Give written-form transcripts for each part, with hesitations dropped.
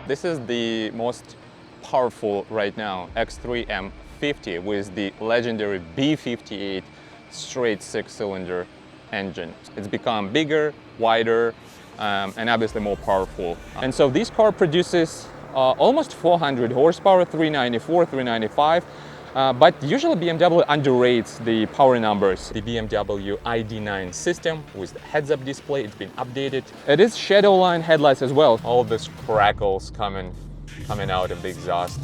This is the most powerful right now X3 M50 with the legendary B58 straight 6-cylinder engine. It's become bigger, wider, and obviously more powerful. And so this car produces almost 400 horsepower, 394, 395. But usually BMW underrates the power numbers. The BMW ID system with the heads-up display, it's been updated. It is shadow line headlights as well. All this crackles coming out of the exhaust.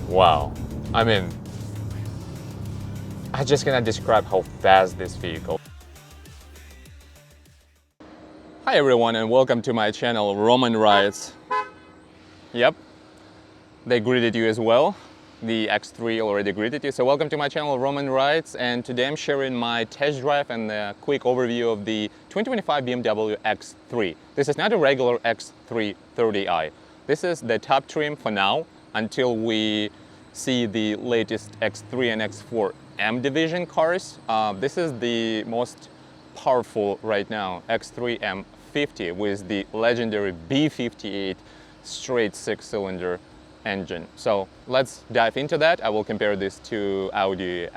Wow, I mean, I just cannot describe how fast this vehicle. Hi everyone and welcome to my channel Roman Rides. Yep, they greeted you as well. The X3 already greeted you. So welcome to my channel Roman Rides, and today I'm sharing my test drive and a quick overview of the 2025 BMW X3. This is not a regular X3 30i. This is the top trim for now until we see the latest X3 and X4 M division cars. This is the most powerful right now X3 M50 with the legendary B58 straight 6-cylinder engine. So let's dive into that. I will compare this to Audi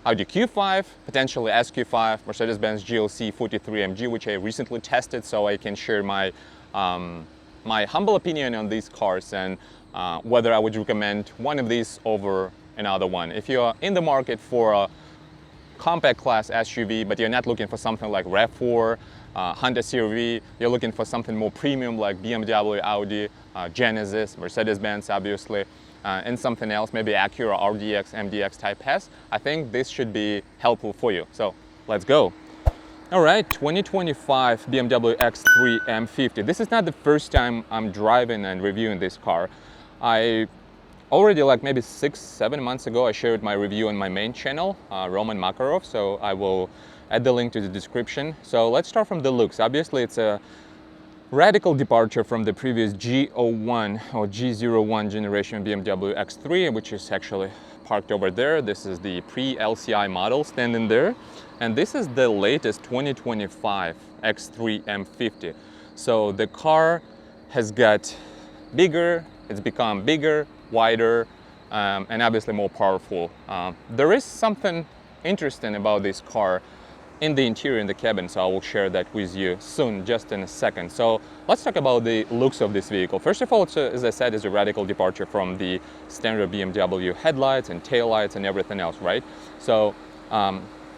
Q5, potentially SQ5, Mercedes-Benz GLC 43MG, which I recently tested, so I can share my humble opinion on these cars and whether I would recommend one of these over another one. If you're in the market for a compact class SUV, but you're not looking for something like RAV4, Honda CR-V, you're looking for something more premium like BMW, Audi, Genesis, Mercedes-Benz obviously, and something else, maybe Acura, RDX, MDX Type S, I think this should be helpful for you. So let's go. All right, 2025 BMW X3 M50. This is not the first time I'm driving and reviewing this car. I already, like maybe 6-7 months ago, I shared my review on my main channel, Roman Makarov, so I will add the link to the description. So let's start from the looks. Obviously, it's a radical departure from the previous G01 or G01 generation BMW X3, which is actually parked over there. This is the pre-LCI model standing there. And this is the latest 2025 X3 M50. So the car has got bigger, it's become bigger, wider, and obviously more powerful. There is something interesting about this car in the interior, in the cabin, so I will share that with you soon, just in a second. So let's talk about the looks of this vehicle. First of all, it's as I said, is a radical departure from the standard BMW headlights and taillights and everything else, right? So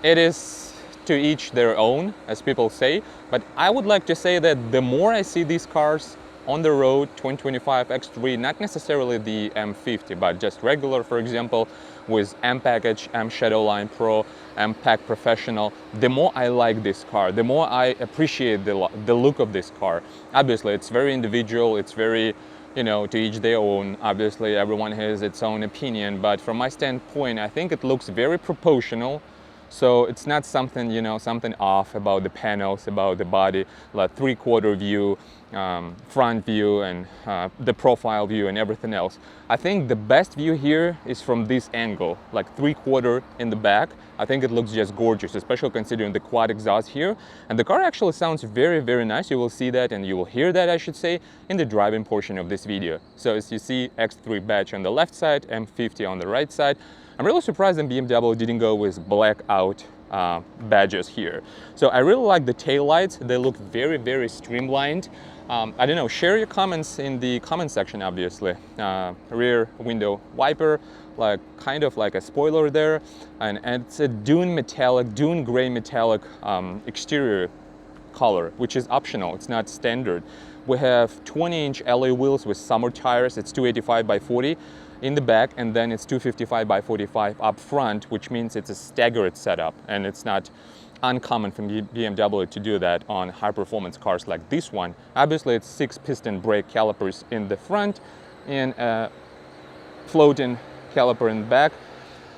it is to each their own, as people say, but I would like to say that the more I see these cars on the road, 2025 X3, not necessarily the M50, but just regular, for example, with M Package, M Shadowline Pro, M Pack Professional, the more I like this car, the more I appreciate the look of this car. Obviously, it's very individual, it's very, you know, to each their own. Obviously, everyone has its own opinion, but from my standpoint, I think it looks very proportional. So it's not something, you know, something off about the panels, about the body, like three-quarter view, front view, and the profile view and everything else. I think the best view here is from this angle, like three-quarter in the back. I think it looks just gorgeous, especially considering the quad exhaust here. And the car actually sounds very, very nice. You will see that and you will hear that, I should say, in the driving portion of this video. So as you see, X3 badge on the left side, M50 on the right side. I'm really surprised that BMW didn't go with blackout badges here. So I really like the taillights. They look very, very streamlined. I don't know, share your comments in the comment section, obviously. Rear window wiper, like kind of like a spoiler there. And it's a dune gray metallic exterior color, which is optional. It's not standard. We have 20-inch alloy wheels with summer tires. It's 285 by 40 in the back, and then it's 255 by 45 up front, which means it's a staggered setup, and it's not uncommon for BMW to do that on high-performance cars like this one. Obviously, it's 6-piston brake calipers in the front and a floating caliper in the back.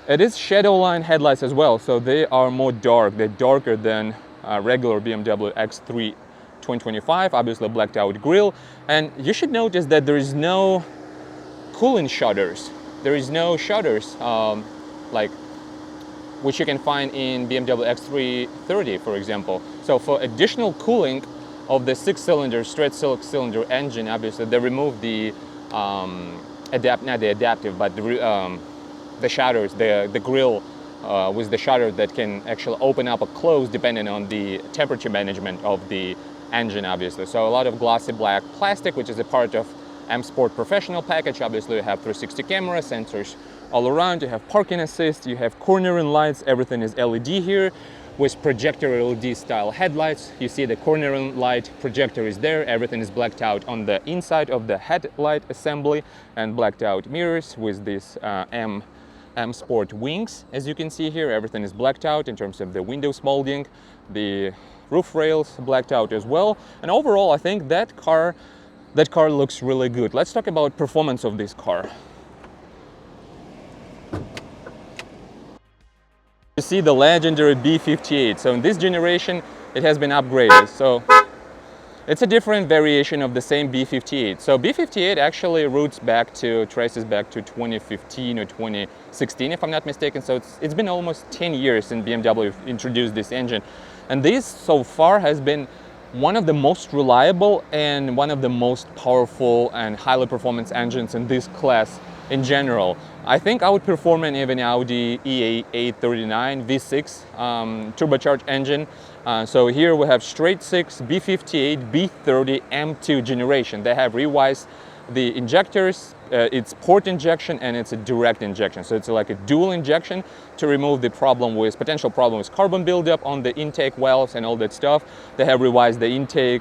It is shadow line headlights as well, so they are more dark. They're darker than regular BMW X3 2025, obviously blacked out grille. And you should notice that there is no cooling shutters. There is no shutters like which you can find in BMW X3 30, for example. So for additional cooling of the six-cylinder, straight six-cylinder engine, obviously they removed the not the adaptive, but the shutters, the grille with the shutter that can actually open up or close depending on the temperature management of the engine, obviously. So a lot of glossy black plastic, which is a part of M Sport Professional package. Obviously you have 360 camera sensors all around, you have parking assist, you have cornering lights, everything is LED here with projector LED style headlights. You see the cornering light projector is there, everything is blacked out on the inside of the headlight assembly and blacked out mirrors with this M Sport wings. As you can see here, everything is blacked out in terms of the windows molding, the roof rails blacked out as well. And overall, I think that car looks really good. Let's talk about performance of this car. You see the legendary B58. So in this generation, it has been upgraded. So it's a different variation of the same B58. So B58 actually traces back to 2015 or 2016, if I'm not mistaken. So it's been almost 10 years since BMW introduced this engine. And this so far has been one of the most reliable and one of the most powerful and highly performance engines in this class in general. I think outperforming even Audi E839 V6 turbocharged engine. So here we have straight six B58, B30, M2 generation. They have revised the injectors. It's port injection and it's a direct injection. So it's like a dual injection to remove the potential problem with carbon buildup on the intake valves and all that stuff. They have revised the intake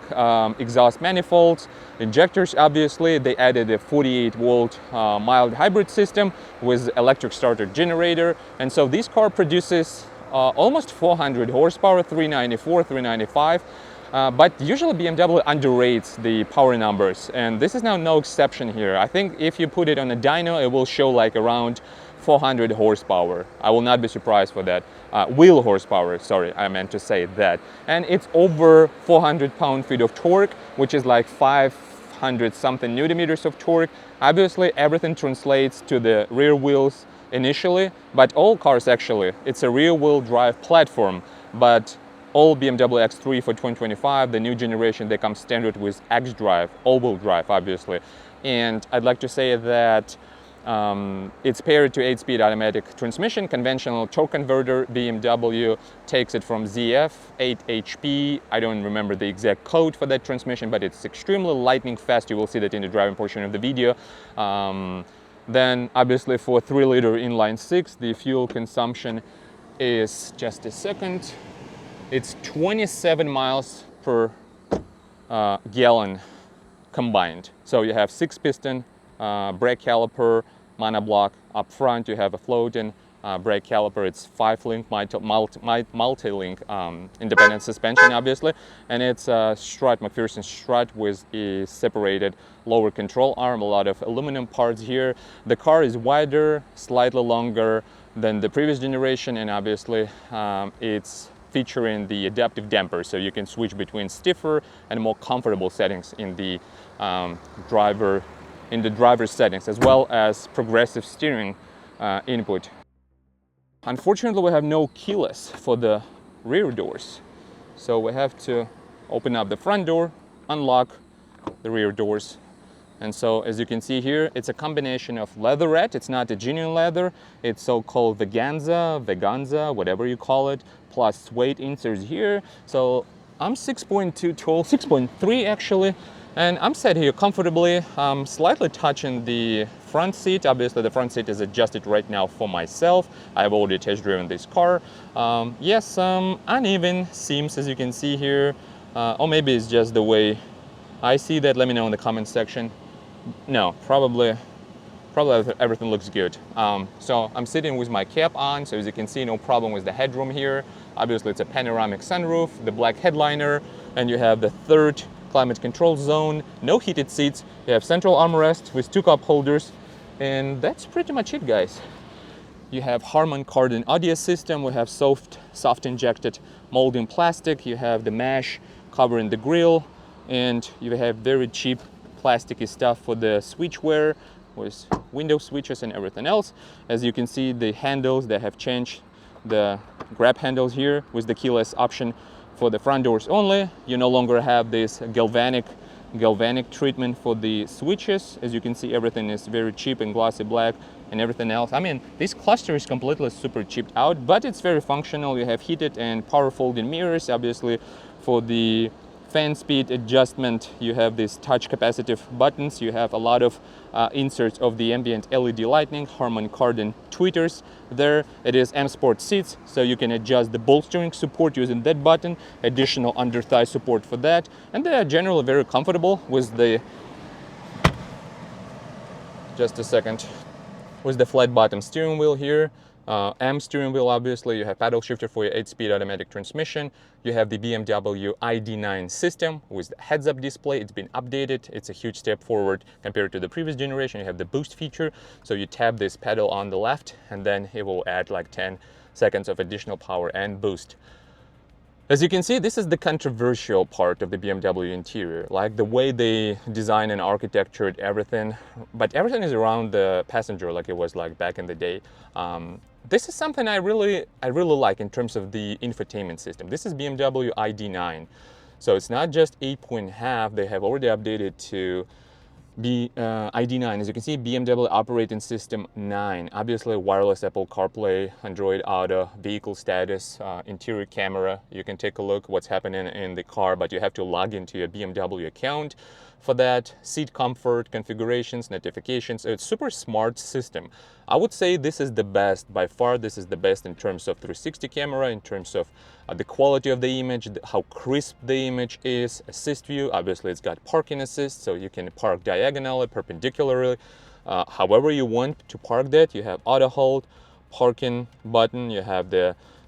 exhaust manifolds, injectors. Obviously, they added a 48-volt mild hybrid system with electric starter generator. And so this car produces almost 400 horsepower, 394, 395. But usually BMW underrates the power numbers, and this is now no exception here. I think if you put it on a dyno, it will show like around 400 horsepower. I will not be surprised for that. Wheel horsepower, sorry, I meant to say that. And it's over 400 pound-feet of torque, which is like 500 something newton meters of torque. Obviously, everything translates to the rear wheels initially, but all cars actually, it's a rear-wheel drive platform, but all BMW X3 for 2025, the new generation, they come standard with X-Drive, all-wheel drive, obviously. And I'd like to say that it's paired to 8-speed automatic transmission, conventional torque converter. BMW takes it from ZF, 8 HP. I don't remember the exact code for that transmission, but it's extremely lightning fast. You will see that in the driving portion of the video. Then, obviously, for 3-liter inline six, the fuel consumption is, just a second, it's 27 miles per gallon combined. So you have 6-piston brake caliper, monoblock up front. You have a floating brake caliper. It's 5-link multi-link independent suspension, obviously. And it's a strut, McPherson strut with a separated lower control arm, a lot of aluminum parts here. The car is wider, slightly longer than the previous generation, and obviously it's featuring the adaptive damper, so you can switch between stiffer and more comfortable settings in the driver's settings, as well as progressive steering input. Unfortunately, we have no keyless for the rear doors, so we have to open up the front door, unlock the rear doors. And so, as you can see here, it's a combination of leatherette. It's not a genuine leather. It's so-called veganza, whatever you call it, plus suede inserts here. So I'm 6.2 tall, 6.3 actually, and I'm sat here comfortably. I'm slightly touching the front seat. Obviously, the front seat is adjusted right now for myself. I've already test driven this car. Yes, some uneven seams, as you can see here, or maybe it's just the way I see that. Let me know in the comment section. No, probably everything looks good. So I'm sitting with my cap on, so as you can see, no problem with the headroom here. Obviously, it's a panoramic sunroof, the black headliner, and you have the third climate control zone, no heated seats. You have central armrest with 2 cup holders, and that's pretty much it, guys. You have Harman Kardon audio system. We have soft injected molding plastic. You have the mesh covering the grille, and you have very cheap plasticky stuff for the switchware with window switches and everything else. As you can see, the handles, they have changed the grab handles here with the keyless option for the front doors only. You no longer have this galvanic treatment for the switches. As you can see, everything is very cheap and glossy black and everything else. I mean, this cluster is completely super cheaped out, but it's very functional. You have heated and power folding mirrors. Obviously, for the fan speed adjustment, you have these touch capacitive buttons. You have a lot of inserts of the ambient LED lighting, Harman Kardon tweeters there. It is M Sport seats, so you can adjust the bolstering support using that button, additional under thigh support for that, and they are generally very comfortable with the, just a second, with the flat bottom steering wheel here. M steering wheel, obviously. You have paddle shifter for your 8-speed automatic transmission. You have the BMW ID system with the heads-up display. It's been updated. It's a huge step forward compared to the previous generation. You have the boost feature, so you tap this pedal on the left and then it will add like 10 seconds of additional power and boost. As you can see, this is the controversial part of the BMW interior, like the way they design and architectured everything, but everything is around the passenger like it was like back in the day. This is something I really like in terms of the infotainment system. This is BMW ID, so it's not just 8.5. They have already updated to ID. As you can see, BMW operating system 9. Obviously, wireless Apple CarPlay, Android Auto, vehicle status, interior camera. You can take a look what's happening in the car, but you have to log into your BMW account for that. Seat comfort, configurations, notifications. It's a super smart system. I would say this is the best, by far. This is the best in terms of 360 camera, in terms of the quality of the image, how crisp the image is. Assist view, obviously it's got parking assist, so you can park diagonally, perpendicularly, however you want to park that. You have auto hold, parking button, you have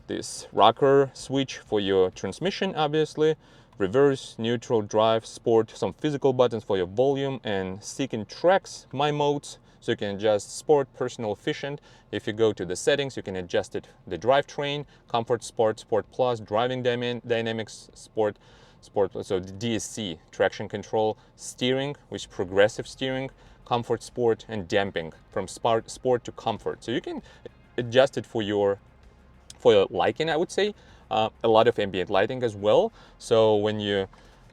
this rocker switch for your transmission, obviously, reverse, neutral, drive, sport, some physical buttons for your volume and seeking tracks, my modes. So you can adjust sport, personal, efficient. If you go to the settings, you can adjust it, the drivetrain, comfort, sport, sport plus, driving dynamics, sport, so the DSC, traction control, steering, which is progressive steering, comfort, sport, and damping from sport to comfort. So you can adjust it for your liking, I would say. A lot of ambient lighting as well. So when you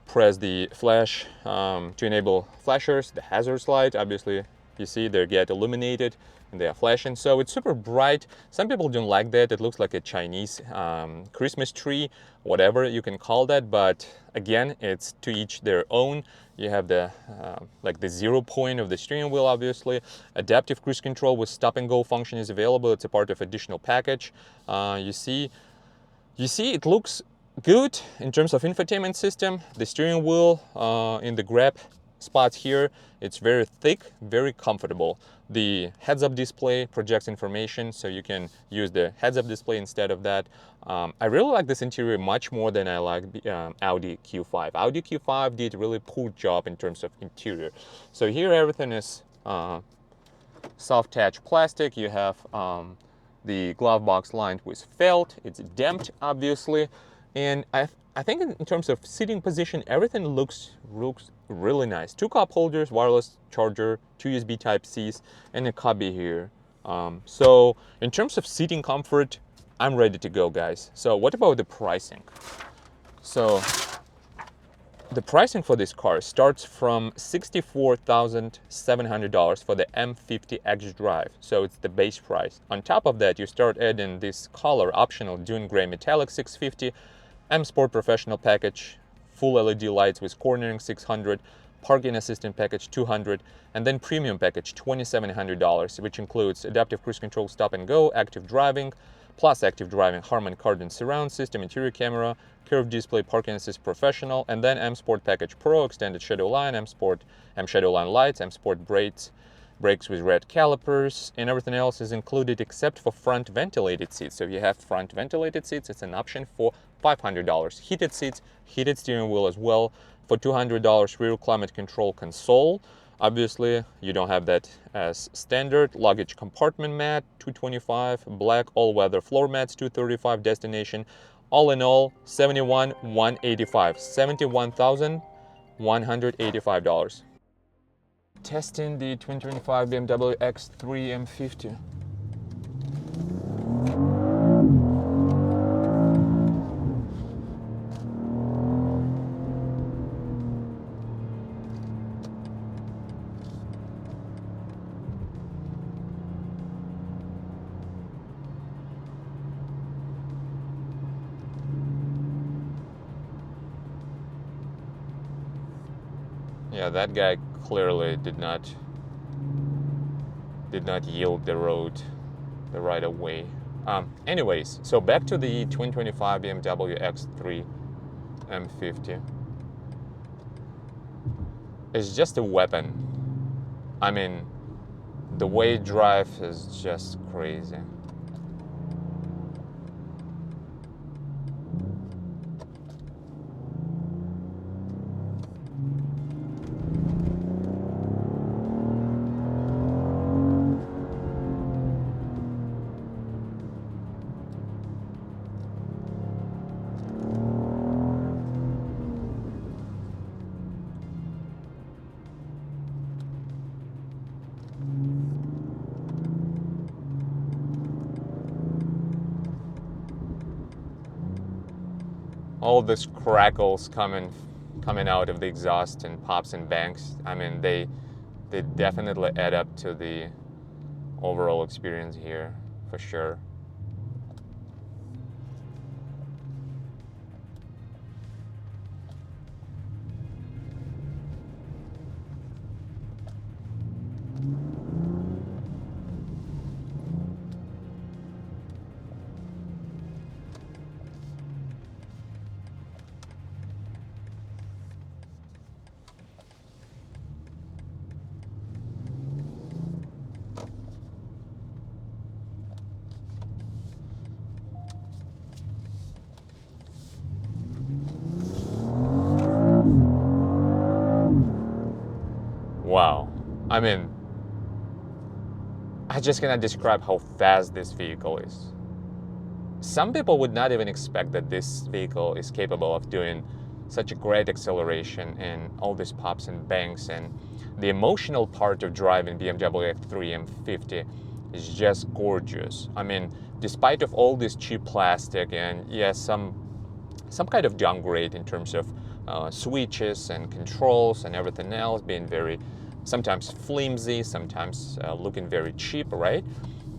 press the flash to enable flashers, the hazards light, obviously, you see they get illuminated and they are flashing, so it's super bright. Some people don't like that. It looks like a Chinese Christmas tree, whatever you can call that, but again, it's to each their own. You have the like the 0 point of the steering wheel, obviously. Adaptive cruise control with stop and go function is available. It's a part of additional package. You see it looks good in terms of infotainment system. The steering wheel in the grab spots here, it's very thick, very comfortable. The heads-up display projects information, so you can use the heads-up display instead of that. I really like this interior much more than I like Audi Q5. Audi Q5 did a really poor job in terms of interior. So here everything is soft touch plastic. You have the glove box lined with felt. It's damped, obviously, and I think in terms of seating position, everything looks really nice. 2 cup holders, wireless charger, 2 USB Type-Cs, and a cubby here. So in terms of seating comfort, I'm ready to go, guys. So what about the pricing? So the pricing for this car starts from $64,700 for the M50 xDrive. So it's the base price. On top of that, you start adding this color optional Dune Gray Metallic 650, M Sport Professional package, full LED lights with cornering 600, parking assistant package 200, and then premium package $2,700, which includes adaptive cruise control, stop and go, active driving, plus active driving, Harman Kardon surround system, interior camera, curved display, parking assist professional, and then M Sport package Pro, extended shadow line, M shadow line lights, M Sport brakes with red calipers, and everything else is included except for front ventilated seats. So if you have front ventilated seats, it's an option for $500. Heated seats, heated steering wheel as well for $200. Rear climate control console. Obviously, you don't have that as standard. Luggage compartment mat, $225. Black all-weather floor mats, $235. Destination All in all, $71,185. Testing the 2025 BMW X3 M50. Yeah, that guy clearly did not yield the road the right of way. Anyways, so back to the 2025 BMW X3 M50. It's just a weapon. I mean, the way it drives is just crazy. All this crackles coming out of the exhaust and pops and bangs. I mean, they definitely add up to the overall experience here, for sure. Wow. I mean, I just cannot describe how fast this vehicle is. Some people would not even expect that this vehicle is capable of doing such a great acceleration and all these pops and bangs, and the emotional part of driving BMW X3 M50 is just gorgeous. I mean, despite of all this cheap plastic and yes, some kind of downgrade in terms of switches and controls and everything else being very sometimes flimsy, sometimes looking very cheap, right,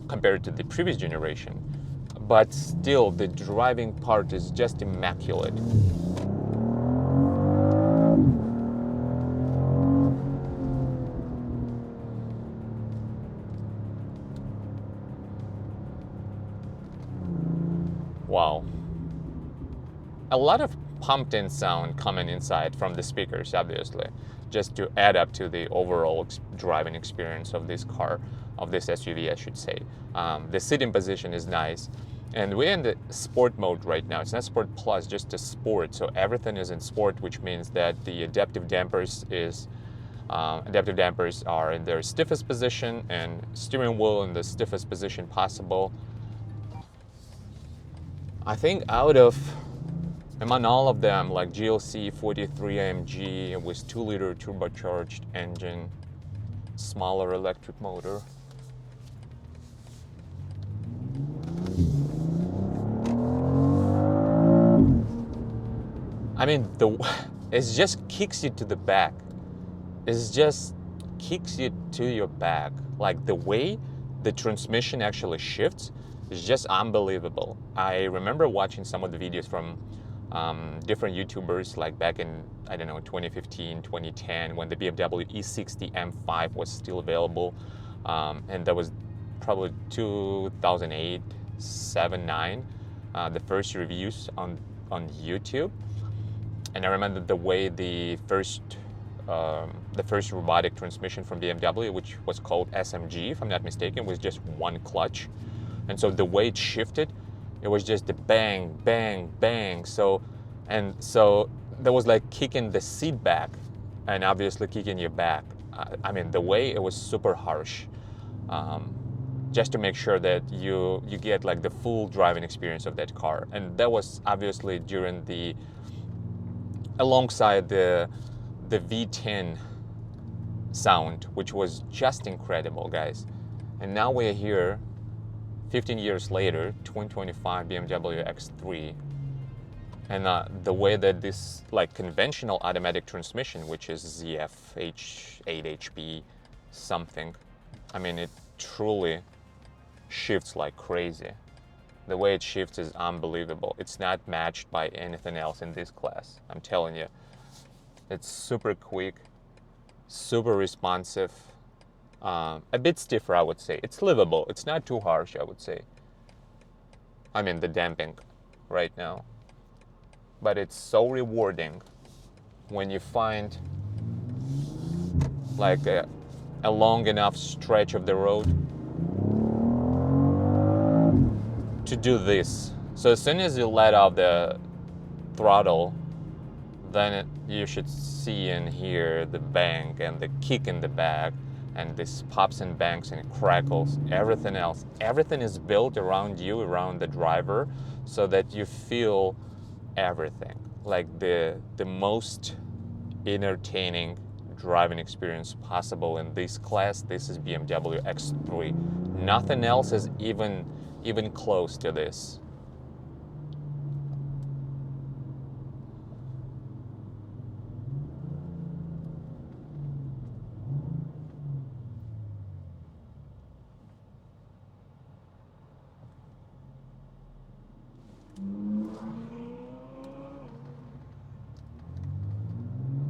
compared to the previous generation. But still, the driving part is just immaculate. Wow. A lot of pumped-in sound coming inside from the speakers, obviously, just to add up to the overall driving experience of this car, of this SUV, I should say. The sitting position is nice. And we're in the sport mode right now. It's not Sport Plus, just a Sport. So everything is in Sport, which means that the adaptive dampers are in their stiffest position and steering wheel in the stiffest position possible. I think among all of them, like GLC 43 AMG with 2-liter turbocharged engine, smaller electric motor. I mean, it just kicks you to the back. It just kicks you to your back. Like the way the transmission actually shifts is just unbelievable. I remember watching some of the videos from different YouTubers, like back in, I don't know, 2015, 2010, when the BMW E60 M5 was still available. And that was probably 2008, 7, 9, the first reviews on YouTube. And I remember the way the first robotic transmission from BMW, which was called SMG, if I'm not mistaken, was just one clutch. And so the way it shifted, it was just a bang, bang, bang. So that was like kicking the seat back and obviously kicking your back. I mean, the way it was super harsh. just to make sure that you get like the full driving experience of that car. And that was obviously during alongside the V10 sound, which was just incredible, guys. And now we're here 15 years later, 2025 BMW X3, and the way that this like conventional automatic transmission, which is ZF8HP something, I mean, it truly shifts like crazy. The way it shifts is unbelievable. It's not matched by anything else in this class, I'm telling you. It's super quick, super responsive, a bit stiffer, I would say. It's livable. It's not too harsh, I would say. I mean, the damping right now. But it's so rewarding when you find like a long enough stretch of the road to do this. So as soon as you let off the throttle, then you should see and hear the bang and the kick in the back, and this pops and bangs and crackles. Everything else, everything is built around you, around the driver, so that you feel everything. Like the most entertaining driving experience possible in this class. This is BMW X3. Nothing else is even close to this.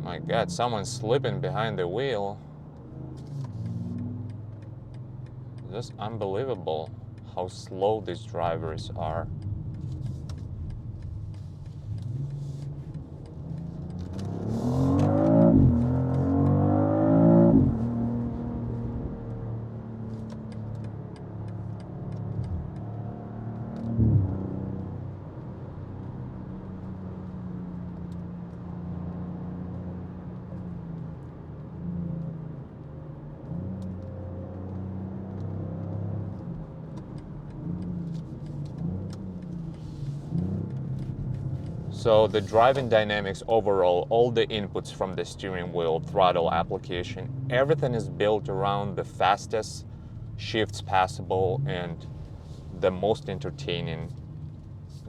My God, someone's slipping behind the wheel. Just unbelievable how slow these drivers are. So the driving dynamics overall, all the inputs from the steering wheel, throttle application, everything is built around the fastest shifts possible and the most entertaining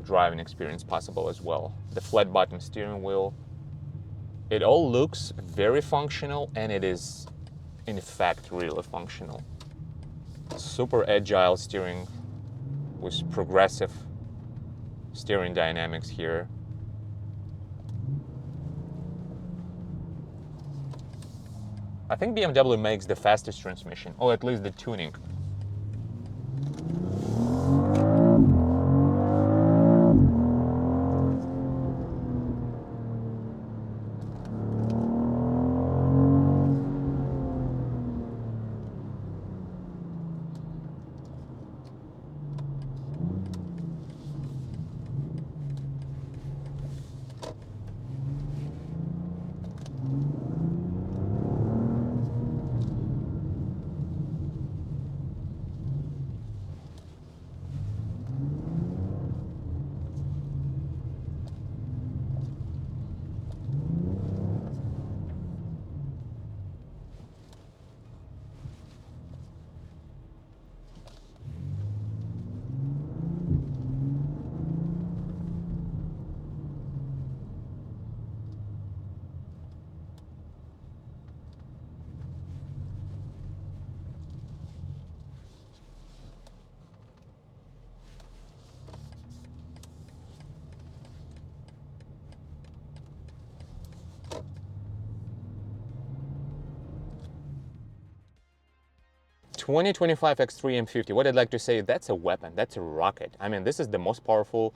driving experience possible as well. The flat bottom steering wheel, it all looks very functional, and it is in fact really functional. Super agile steering with progressive steering dynamics here. I think BMW makes the fastest transmission, or at least the tuning. $2025 X3 M50, what I'd like to say, that's a weapon, that's a rocket. I mean, this is the most powerful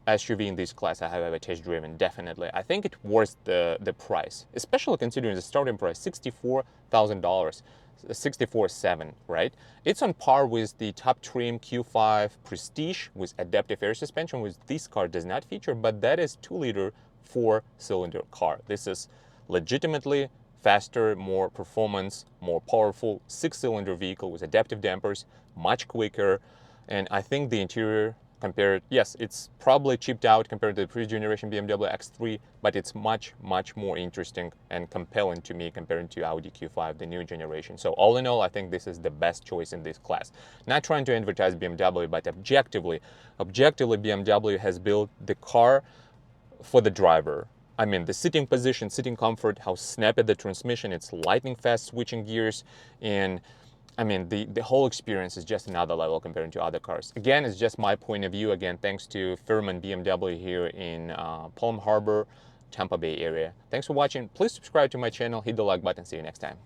SUV in this class I have ever test driven, definitely. I think it's worth the price, especially considering the starting price, $64,000, 64.7, right? It's on par with the top trim Q5 Prestige with adaptive air suspension, which this car does not feature, but that is 2-liter 4-cylinder car. This is legitimately faster, more performance, more powerful 6-cylinder vehicle with adaptive dampers, much quicker. And I think the interior compared, yes, it's probably chipped out compared to the previous generation BMW X3, but it's much, much more interesting and compelling to me compared to Audi Q5, the new generation. So all in all, I think this is the best choice in this class. Not trying to advertise BMW, but objectively, BMW has built the car for the driver. I mean, the sitting position, sitting comfort, how snappy the transmission, it's lightning fast switching gears, and I mean, the whole experience is just another level compared to other cars. Again, it's just my point of view. Again, thanks to firm and BMW here in Palm Harbor, Tampa Bay area. Thanks for watching. Please subscribe to my channel, hit the like button. See you next time.